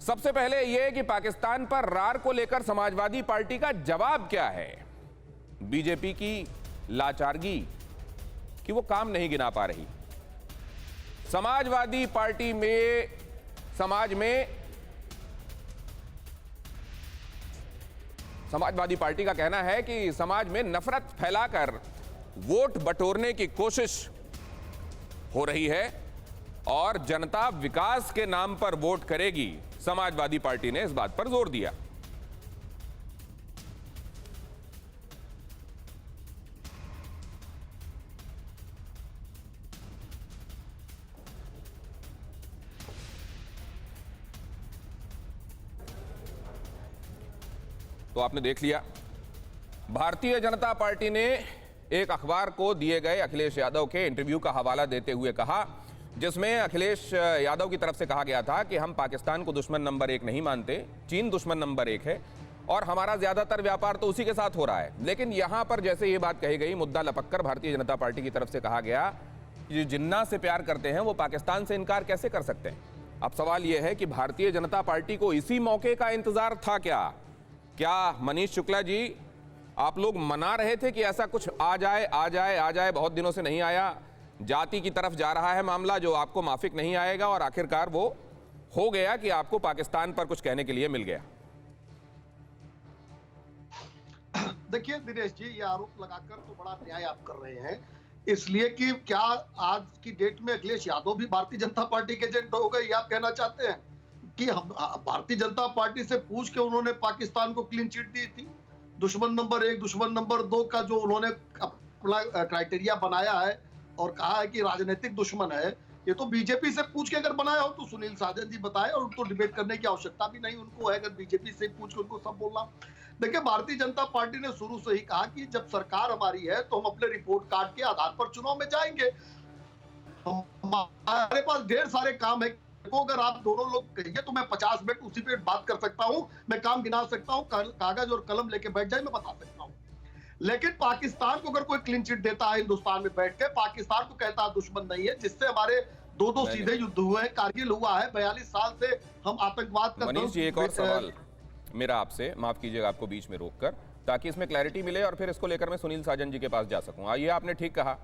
सबसे पहले यह कि पाकिस्तान पर रार को लेकर समाजवादी पार्टी का जवाब क्या है। बीजेपी की लाचारगी कि वो काम नहीं गिना पा रही। समाजवादी पार्टी में समाजवादी पार्टी का कहना है कि समाज में नफरत फैलाकर वोट बटोरने की कोशिश हो रही है और जनता विकास के नाम पर वोट करेगी। समाजवादी पार्टी ने इस बात पर जोर दिया। तो आपने देख लिया, भारतीय जनता पार्टी ने एक अखबार को दिए गए अखिलेश यादव के इंटरव्यू का हवाला देते हुए कहा, जिसमें अखिलेश यादव की तरफ से कहा गया था कि हम पाकिस्तान को दुश्मन नंबर 1 नहीं मानते, चीन दुश्मन नंबर 1 है और हमारा ज्यादातर व्यापार तो उसी के साथ हो रहा है। लेकिन यहां पर जैसे ये बात कही गई, मुद्दा लपककर भारतीय जनता पार्टी की तरफ से कहा गया कि जिन्ना से प्यार करते हैं वो पाकिस्तान से इनकार कैसे कर सकते हैं। अब सवाल यह है कि भारतीय जनता पार्टी को इसी मौके का इंतजार था क्या मनीष शुक्ला जी, आप लोग मना रहे थे कि ऐसा कुछ आ जाए, बहुत दिनों से नहीं आया, जाति की तरफ जा रहा है मामला जो आपको माफिक नहीं आएगा और आखिरकार वो हो गया कि आपको पाकिस्तान पर कुछ कहने के लिए मिल गया। देखिए दिनेश जी, ये आरोप लगाकर तो बड़ा न्याय आप कर रहे हैं, इसलिए कि क्या आज की डेट में अखिलेश यादव भी भारतीय जनता पार्टी के एजेंट हो गए, ये आप कहना चाहते हैं कि हम भारतीय जनता पार्टी से पूछ के उन्होंने पाकिस्तान को क्लीन चिट दी थी? दुश्मन नंबर 1 दुश्मन नंबर 2 का जो उन्होंने अपना क्राइटेरिया बनाया है और कहा है कि राजनीतिक दुश्मन है, ये तो बीजेपी से पूछ के अगर बनाया हो तो सुनील साजन जी बताए, और उनको डिबेट करने की आवश्यकता भी नहीं उनको है, अगर बीजेपी से पूछ के उनको सब बोलना। देखिए, भारतीय जनता पार्टी ने शुरू से ही कहा कि जब सरकार हमारी है तो हम अपने रिपोर्ट कार्ड के आधार पर चुनाव में जाएंगे। हमारे पास ढेर सारे काम है, अगर आप दोनों लोग कहिए तो मैं 50 मिनट उसी पे बात कर सकता हूं, मैं काम गिना सकता हूं, कागज और कलम लेके बैठ जाए, मैं बता सकता हूं। लेकिन पाकिस्तान को अगर कोई क्लीन चिट देता है हिंदुस्तान में बैठ के, पाकिस्तान को कहता है दुश्मन नहीं है, जिससे हमारे दो सीधे युद्ध हुए हैं, कारगिल हुआ है, 42 साल से हम आतंकवाद का। मनीष जी, एक और सवाल मेरा आपसे, माफ कीजिएगा आपको बीच में रोककर, ताकि इसमें क्लैरिटी मिले और फिर इसको लेकर मैं सुनील साजन जी के पास जा सकूं। ये आपने ठीक कहा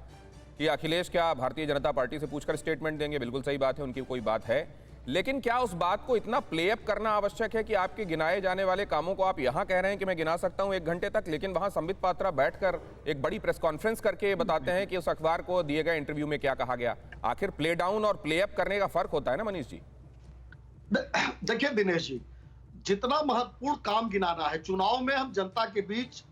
कि अखिलेश क्या भारतीय जनता पार्टी से पूछकर स्टेटमेंट देंगे, बिल्कुल सही बात है, उनकी कोई बात है। लेकिन क्या उस बात को इतना प्ले अप करना आवश्यक है कि आपके गिनाए जाने वाले कामों को आप यहां कह रहे हैं कि मैं गिना सकता हूं 1 घंटे तक, लेकिन वहां संबित पात्रा बैठकर एक बड़ी प्रेस कॉन्फ्रेंस करके बताते हैं कि उस अखबार को दिए गए इंटरव्यू में क्या कहा गया। आखिर प्ले डाउन और प्ले अप करने का फर्क होता है ना मनीष जी। देखिए दिनेश जी, जितना महत्वपूर्ण काम गिनाना है, चुनाव में हम जनता के बीच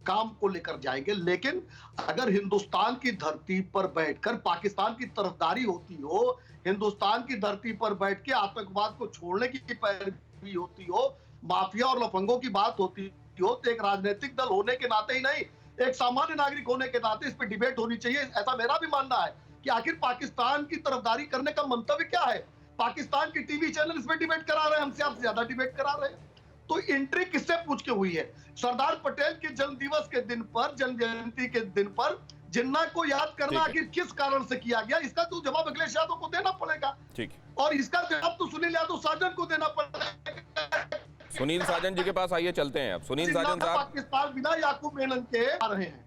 काम को लेकर जाएंगे, लेकिन अगर हिंदुस्तान की धरती पर बैठकर पाकिस्तान की तरफदारी होती हो, हिंदुस्तान की धरती पर बैठ के आतंकवाद को छोड़ने की पैरवी होती हो, माफिया और लफंगों की बात होती हो, तो एक राजनीतिक दल होने के नाते ही नहीं, एक सामान्य नागरिक होने के नाते इस पर डिबेट होनी चाहिए। ऐसा मेरा भी मानना है कि आखिर पाकिस्तान की तरफदारी करने का मंतव्य क्या है। पाकिस्तान की टीवी चैनल इस पर डिबेट करा रहे हैं, हमसे आपसे ज्यादा डिबेट करा रहे हैं, तो एंट्री किससे पूछ के हुई है? सरदार पटेल के जन्म दिवस के दिन पर, जन्म जयंती के दिन पर जिन्ना को याद करना आखिर किस कारण से किया गया, इसका तो जवाब अखिलेश यादव को देना पड़ेगा। ठीक, और इसका जवाब तो सुनील यादव साजन को देना पड़ेगा। सुनील साजन जी के पास आइए, चलते हैं अब। सुनील साजन साहब, पाकिस्तान बिना याकूब मेनन के आ रहे हैं।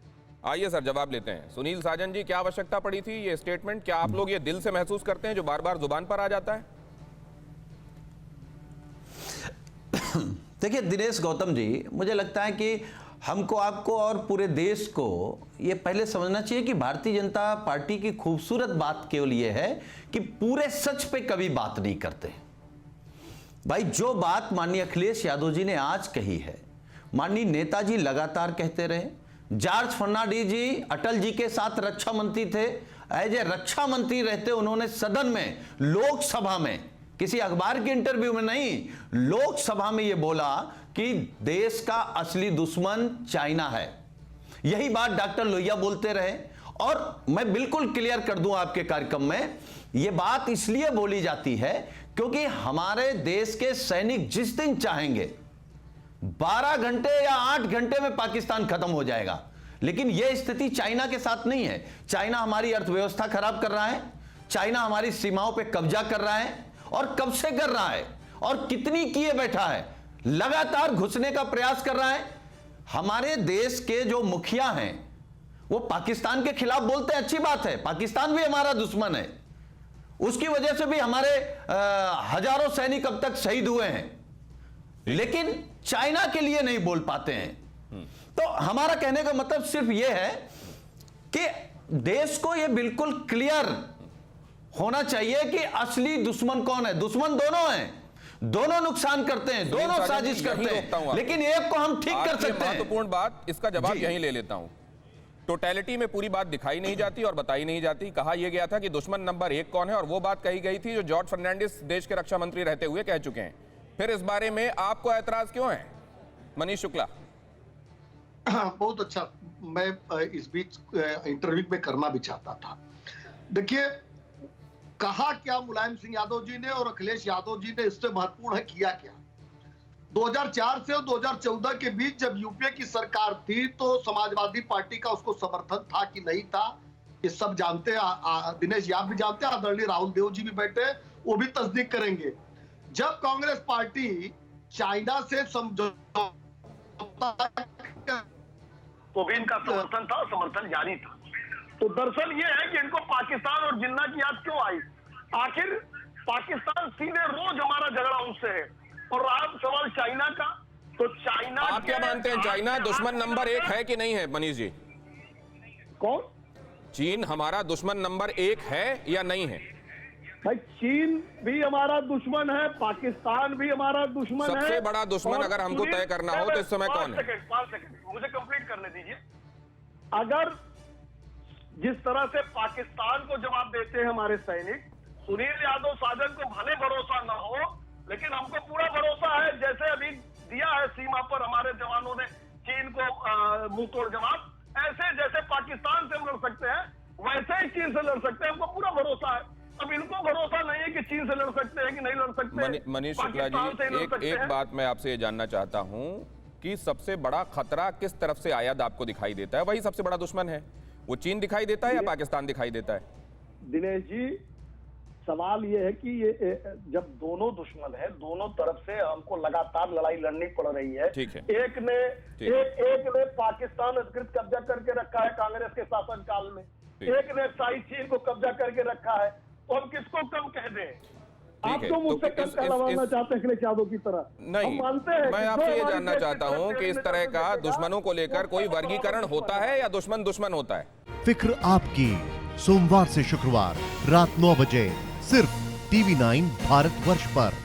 आइए सर, जवाब लेते हैं। सुनील साजन जी, क्या आवश्यकता पड़ी थी ये स्टेटमेंट? क्या आप लोग ये दिल से महसूस करते हैं जो बार बार जुबान पर आ जाता है? देखिए दिनेश गौतम जी, मुझे लगता है कि हमको, आपको और पूरे देश को ये पहले समझना चाहिए कि भारतीय जनता पार्टी की खूबसूरत बात केवल ये है कि पूरे सच पे कभी बात नहीं करते। भाई, जो बात माननीय अखिलेश यादव जी ने आज कही है, माननीय नेताजी लगातार कहते रहे। जॉर्ज फर्नांडिस जी अटल जी के साथ रक्षा मंत्री थे, एज ए रक्षा मंत्री रहते उन्होंने सदन में, लोकसभा में, किसी अखबार के इंटरव्यू में नहीं, लोकसभा में यह बोला कि देश का असली दुश्मन चाइना है। यही बात डॉक्टर लोहिया बोलते रहे। और मैं बिल्कुल क्लियर कर दूं आपके कार्यक्रम में, यह बात इसलिए बोली जाती है क्योंकि हमारे देश के सैनिक जिस दिन चाहेंगे 12 घंटे या 8 घंटे में पाकिस्तान खत्म हो जाएगा। लेकिन यह स्थिति चाइना के साथ नहीं है। चाइना हमारी अर्थव्यवस्था खराब कर रहा है, चाइना हमारी सीमाओं पर कब्जा कर रहा है, और कब से कर रहा है। और कितनी किए बैठा है, लगातार घुसने का प्रयास कर रहा है। हमारे देश के जो मुखिया हैं वो पाकिस्तान के खिलाफ बोलते हैं, अच्छी बात है, पाकिस्तान भी हमारा दुश्मन है, उसकी वजह से भी हमारे हजारों सैनिक अब तक शहीद हुए हैं, लेकिन चाइना के लिए नहीं बोल पाते हैं। तो हमारा कहने का मतलब सिर्फ यह है कि देश को यह बिल्कुल क्लियर होना चाहिए कि असली दुश्मन कौन है। दुश्मन दोनों हैं, दोनों नुकसान करते हैं, दोनों साजिश करते हैं, लेकिन एक को हम ठीक कर सकते हैं। महत्वपूर्ण बात, इसका जवाब यहीं ले लेता हूं। टोटलिटी में पूरी बात दिखाई नहीं जाती और बताई नहीं जाती। कहा यह गया था कि दुश्मन नंबर 1 कौन है, और वो बात कही गई थी जो जॉर्ज फर्नांडिस देश के रक्षा मंत्री रहते हुए कह चुके हैं। फिर इस बारे में आपको ऐतराज क्यों है, मनीष शुक्ला? बहुत अच्छा, मैं इस बीच इंटरव्यू में करना भी चाहता था। देखिए, कहा क्या मुलायम सिंह यादव जी ने और अखिलेश यादव जी ने, इससे महत्वपूर्ण है किया क्या। 2004 से 2014 के बीच जब यूपीए की सरकार थी तो समाजवादी पार्टी का उसको समर्थन था कि नहीं था, ये सब जानते हैं। दिनेश, आप भी जानते हैं, आदरणीय राहुल देव जी भी बैठे, वो भी तस्दीक करेंगे। जब कांग्रेस पार्टी चाइना से समझौता तो भी इनका समर्थन था और समर्थन जारी था। तो दरअसल ये है कि इनको पाकिस्तान और जिन्ना की याद क्यों आई। आखिर पाकिस्तान सीधे रोज हमारा झगड़ा उनसे है। और रहा सवाल चाइना का, तो चाइना, आप क्या मानते हैं, चाइना दुश्मन नंबर 1 है कि नहीं है मनीष जी? कौन? चीन हमारा दुश्मन नंबर 1 है या नहीं है? भाई, चीन भी हमारा दुश्मन है, पाकिस्तान भी हमारा दुश्मन है। सबसे बड़ा दुश्मन अगर हमको तय करना हो तो इस समय कौन है? 5 सेकंड मुझे कंप्लीट करने दीजिए। अगर जिस तरह से पाकिस्तान को जवाब देते हैं हमारे सैनिक, सुनील यादव साजन को भले भरोसा ना हो, लेकिन हमको पूरा भरोसा है। जैसे अभी दिया है सीमा पर हमारे जवानों ने चीन को मुंह तोड़ जवाब, ऐसे जैसे पाकिस्तान से हम लड़ सकते हैं वैसे ही चीन से लड़ सकते हैं, हमको पूरा भरोसा है। अब इनको भरोसा नहीं है कि चीन से लड़ सकते हैं कि नहीं लड़ सकते। मनीष शुक्ला जी, एक बात मैं आपसे ये जानना चाहता हूं कि सबसे बड़ा खतरा किस तरफ से आयात आपको दिखाई देता है? वही सबसे बड़ा दुश्मन है, वो चीन दिखाई देता है या पाकिस्तान दिखाई देता है? दिनेश जी, सवाल ये है कि ये जब दोनों दुश्मन है, दोनों तरफ से हमको लगातार लड़ाई लड़नी पड़ रही है। ठीक है। एक ने पाकिस्तान अधिकृत कब्जा करके रखा है कांग्रेस के शासनकाल में, एक ने शाही चीन को कब्जा करके रखा है, तो हम किसको कम कह दें? आप तो मुझसे कम कहलवाना चाहते हैं अखिलेश यादव की तरह? नहीं, मैं आपसे ये जानना चाहता हूं कि इस तरह का दुश्मनों को लेकर कोई वर्गीकरण होता है या दुश्मन दुश्मन होता है? फिक्र आपकी, सोमवार से शुक्रवार रात 9 बजे सिर्फ TV9 भारतवर्ष पर।